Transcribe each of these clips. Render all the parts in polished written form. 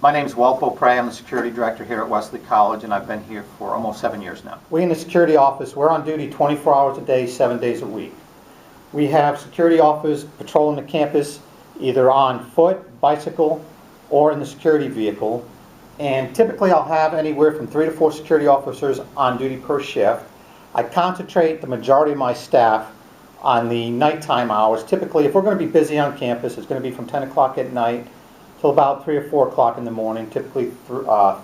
My name is Walpole Prey. I'm the security director here at Wesley College, and I've been here for almost 7 years now. We in the security office, we're on duty 24 hours a day, 7 days a week. We have security officers patrolling the campus either on foot, bicycle, or in the security vehicle. And typically I'll have anywhere from 3 to 4 security officers on duty per shift. I concentrate the majority of my staff on the nighttime hours. Typically, if we're going to be busy on campus, it's going to be from 10 o'clock at night till about 3 or 4 o'clock in the morning, typically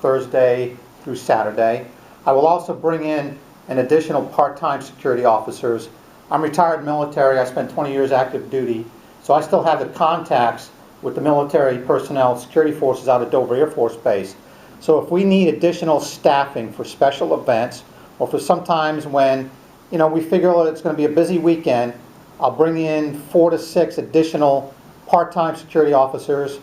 Thursday through Saturday. I will also bring in an additional part-time security officers. I'm retired military. I spent 20 years active duty, so I still have the contacts with the military personnel, security forces out at Dover Air Force Base. So if we need additional staffing for special events, or for sometimes when we figure that it's going to be a busy weekend, I'll bring in 4 to 6 additional part-time security officers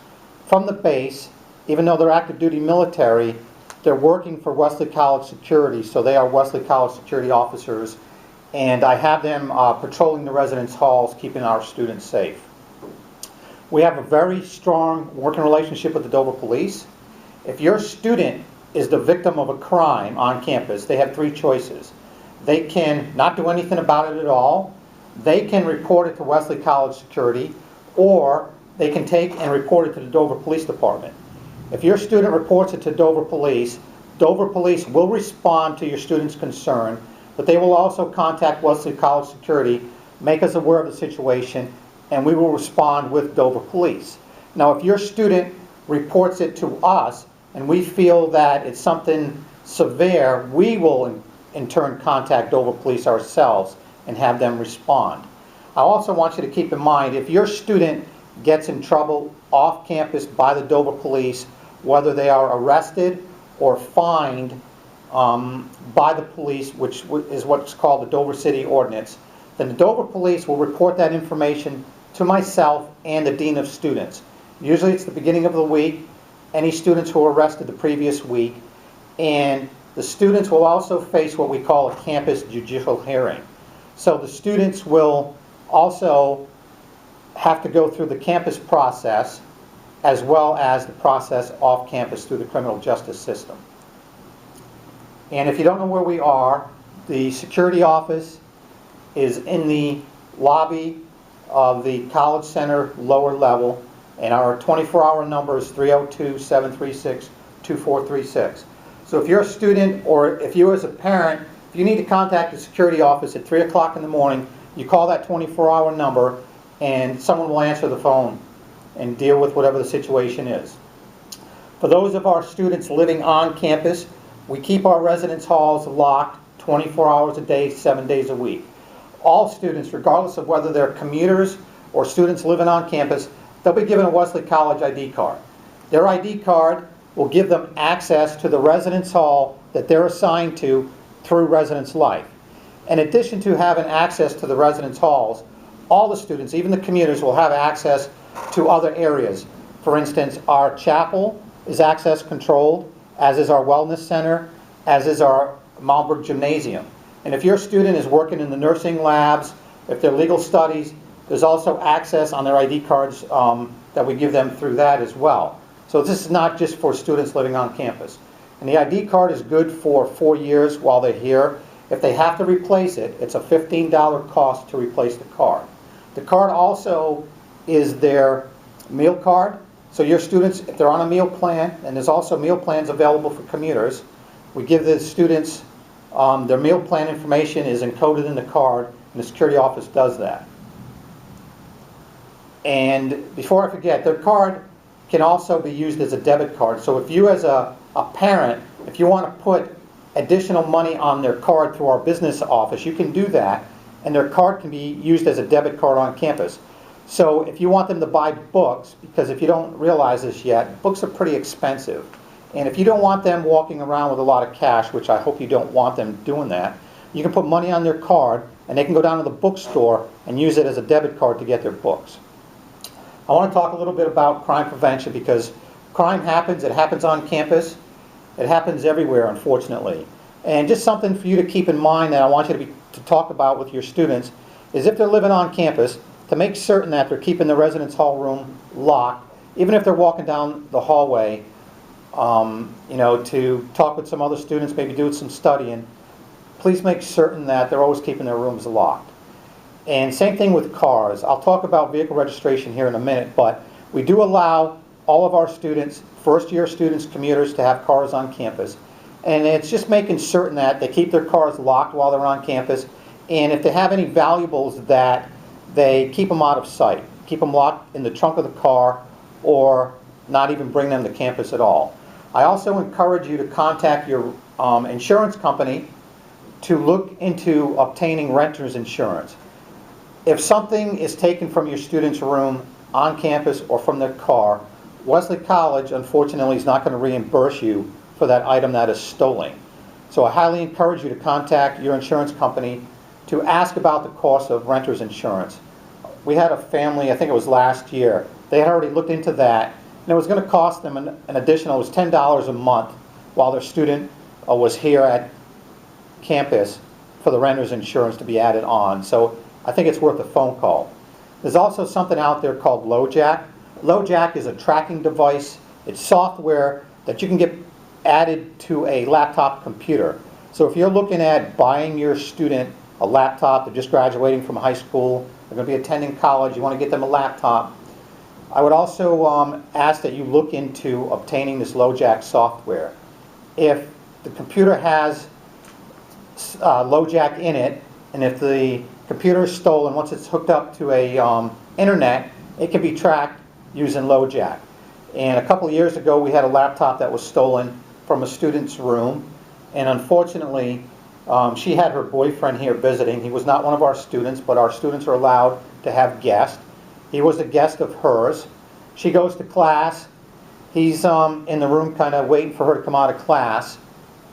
from the base. Even though they're active duty military, they're working for Wesley College Security, so they are Wesley College security officers, and I have them patrolling the residence halls, keeping our students safe. We have a very strong working relationship with the Dover Police. If your student is the victim of a crime on campus, they have 3 choices. They can not do anything about it at all, they can report it to Wesley College Security, or they can take and report it to the Dover Police Department. If your student reports it to Dover Police will respond to your student's concern, but they will also contact Wesley College Security, make us aware of the situation, and we will respond with Dover Police. Now, if your student reports it to us and we feel that it's something severe, we will in turn contact Dover Police ourselves and have them respond. I also want you to keep in mind, if your student gets in trouble off campus by the Dover Police, whether they are arrested or fined by the police, which is what's called the Dover City Ordinance, then the Dover Police will report that information to myself and the Dean of Students. Usually it's the beginning of the week, any students who were arrested the previous week, and the students will also face what we call a campus judicial hearing. So the students will also have to go through the campus process as well as the process off campus through the criminal justice system. And if you don't know where we are, the security office is in the lobby of the College Center lower level, and our 24-hour number is 302-736-2436. So if you're a student, or if you as a parent, if you need to contact the security office at 3 o'clock in the morning, you call that 24-hour number and someone will answer the phone and deal with whatever the situation is. For those of our students living on campus, we keep our residence halls locked 24 hours a day, 7 days a week. All students, regardless of whether they're commuters or students living on campus, they'll be given a Wesley College ID card. Their ID card will give them access to the residence hall that they're assigned to through residence life. In addition to having access to the residence halls, all the students, even the commuters, will have access to other areas. For instance, our chapel is access controlled, as is our wellness center, as is our Malmberg Gymnasium. And if your student is working in the nursing labs, if they're legal studies, there's also access on their ID cards that we give them through that as well. So this is not just for students living on campus. And the ID card is good for 4 years while they're here. If they have to replace it, it's a $15 cost to replace the card. The card also is their meal card. So your students, if they're on a meal plan, and there's also meal plans available for commuters, we give the students their meal plan information is encoded in the card, and the security office does that. And before I forget, their card can also be used as a debit card. So if you as a parent, if you want to put additional money on their card through our business office, you can do that, and their card can be used as a debit card on campus. So if you want them to buy books, because if you don't realize this yet, books are pretty expensive. And if you don't want them walking around with a lot of cash, which I hope you don't want them doing that, you can put money on their card and they can go down to the bookstore and use it as a debit card to get their books. I want to talk a little bit about crime prevention, because crime happens. It happens on campus. It happens everywhere, unfortunately. And just something for you to keep in mind that I want you to talk about with your students is, if they're living on campus, to make certain that they're keeping the residence hall room locked. Even if they're walking down the hallway, to talk with some other students, maybe do some studying, please make certain that they're always keeping their rooms locked. And same thing with cars. I'll talk about vehicle registration here in a minute, but we do allow all of our students, first-year students, commuters, to have cars on campus. And it's just making certain that they keep their cars locked while they're on campus, and if they have any valuables, that they keep them out of sight. Keep them locked in the trunk of the car, or not even bring them to campus at all. I also encourage you to contact your insurance company to look into obtaining renter's insurance. If something is taken from your student's room on campus or from their car, Wesley College, unfortunately, is not going to reimburse you for that item that is stolen. So I highly encourage you to contact your insurance company to ask about the cost of renter's insurance. We had a family, I think it was last year, they had already looked into that, and it was going to cost them an additional, it was $10 a month while their student was here at campus for the renter's insurance to be added on. So I think it's worth a phone call. There's also something out there called LoJack. LoJack is a tracking device. It's software that you can get added to a laptop computer. So if you're looking at buying your student a laptop, they're just graduating from high school, they're going to be attending college, you want to get them a laptop, I would also ask that you look into obtaining this LoJack software. If the computer has LoJack in it, and if the computer is stolen, once it's hooked up to a internet, it can be tracked using LoJack. And a couple of years ago, we had a laptop that was stolen from a student's room, and unfortunately, she had her boyfriend here visiting. He was not one of our students, but our students are allowed to have guests. He was a guest of hers. She goes to class. He's in the room kind of waiting for her to come out of class,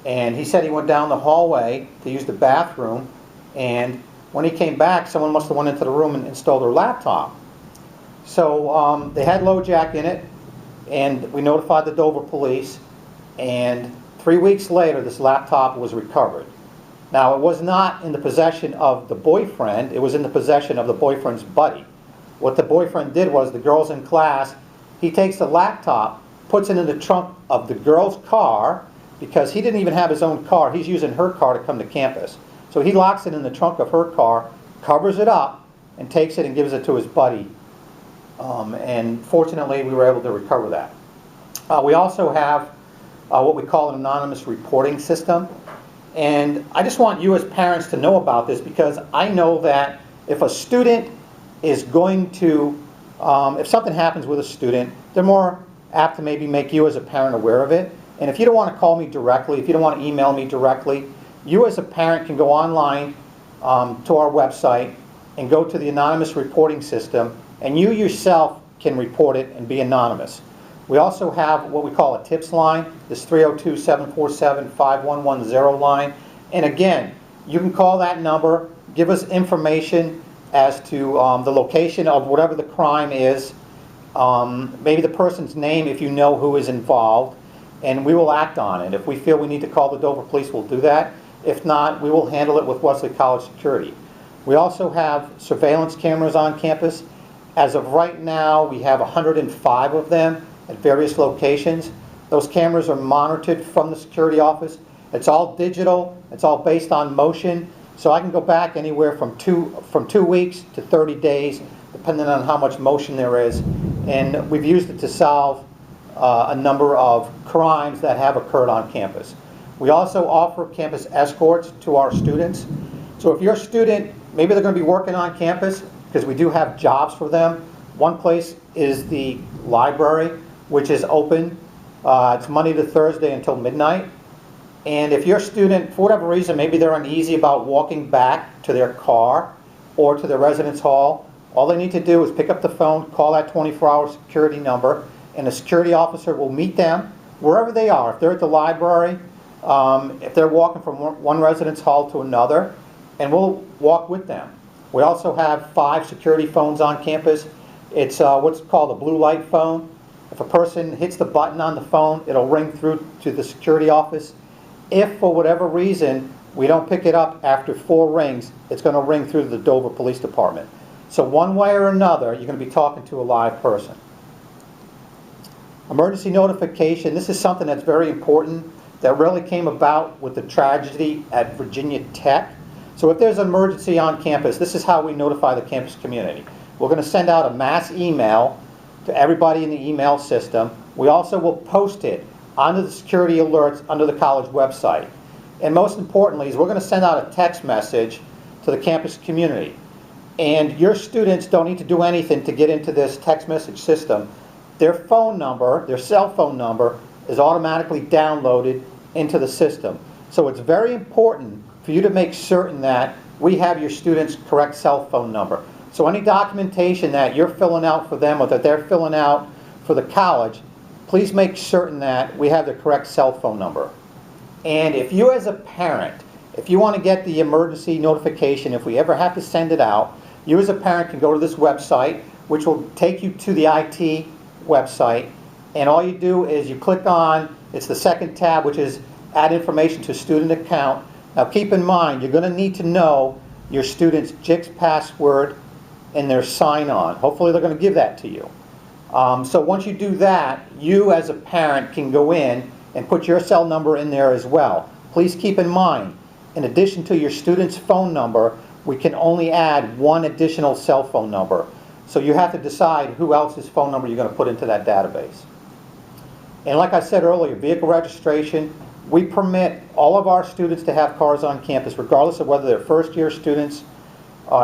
and he said he went down the hallway to use the bathroom, and when he came back, someone must have went into the room and stole their laptop. So they had LoJack in it, and we notified the Dover police, and 3 weeks later this laptop was recovered. Now, it was not in the possession of the boyfriend, it was in the possession of the boyfriend's buddy. What the boyfriend did was, the girl's in class, he takes the laptop, puts it in the trunk of the girl's car, because he didn't even have his own car, he's using her car to come to campus. So he locks it in the trunk of her car, covers it up, and takes it and gives it to his buddy. And fortunately, we were able to recover that. We also have what we call an anonymous reporting system. And I just want you as parents to know about this, because I know that if a student is going to, if something happens with a student, they're more apt to maybe make you as a parent aware of it. And if you don't want to call me directly, if you don't want to email me directly, you as a parent can go online to our website and go to the anonymous reporting system, and you yourself can report it and be anonymous. We also have what we call a tips line, this 302-747-5110 line. And again, you can call that number, give us information as to the location of whatever the crime is, maybe the person's name if you know who is involved, and we will act on it. If we feel we need to call the Dover police, we'll do that. If not, we will handle it with Wesley College Security. We also have surveillance cameras on campus. As of right now, we have 105 of them at various locations. Those cameras are monitored from the security office. It's all digital. It's all based on motion. So I can go back anywhere from two weeks to 30 days, depending on how much motion there is. And we've used it to solve a number of crimes that have occurred on campus. We also offer campus escorts to our students. So if your student, maybe they're going to be working on campus, because we do have jobs for them. One place is the library, which is open. It's Monday to Thursday until midnight. And if your student, for whatever reason, maybe they're uneasy about walking back to their car or to their residence hall, all they need to do is pick up the phone, call that 24-hour security number, and a security officer will meet them wherever they are. If they're at the library, if they're walking from one residence hall to another, and we'll walk with them. We also have 5 security phones on campus. It's what's called a blue light phone. If a person hits the button on the phone, it'll ring through to the security office. If for whatever reason we don't pick it up after 4 rings, it's going to ring through to the Dover Police Department. So one way or another, you're going to be talking to a live person. Emergency notification, this is something that's very important that really came about with the tragedy at Virginia Tech. So if there's an emergency on campus, this is how we notify the campus community. We're going to send out a mass email to everybody in the email system. We also will post it under the security alerts under the college website. And most importantly is we're going to send out a text message to the campus community. And your students don't need to do anything to get into this text message system. Their phone number, their cell phone number, is automatically downloaded into the system. So it's very important for you to make certain that we have your students' correct cell phone number. So any documentation that you're filling out for them or that they're filling out for the college, please make certain that we have the correct cell phone number. And if you as a parent, if you want to get the emergency notification, if we ever have to send it out, you as a parent can go to this website, which will take you to the IT website, and all you do is you click on, it's the second tab, which is add information to student account. Now keep in mind, you're going to need to know your student's JIX password and their sign-on. Hopefully they're going to give that to you. So once you do that, you as a parent can go in and put your cell number in there as well. Please keep in mind, in addition to your student's phone number, we can only add one additional cell phone number. So you have to decide who else's phone number you're going to put into that database. And like I said earlier, vehicle registration, we permit all of our students to have cars on campus, regardless of whether they're first-year students,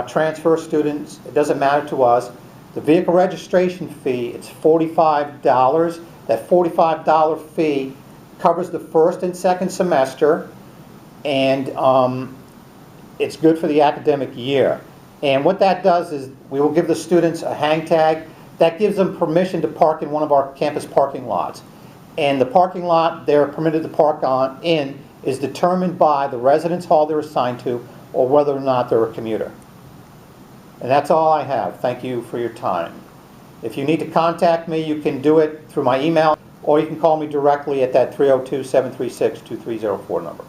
transfer students. It doesn't matter to us. The vehicle registration fee, it's $45. That $45 fee covers the first and second semester, and it's good for the academic year. And what that does is we will give the students a hang tag. That gives them permission to park in one of our campus parking lots. And the parking lot they're permitted to park in is determined by the residence hall they're assigned to or whether or not they're a commuter. And that's all I have. Thank you for your time. If you need to contact me, you can do it through my email, or you can call me directly at that 302-736-2304 number.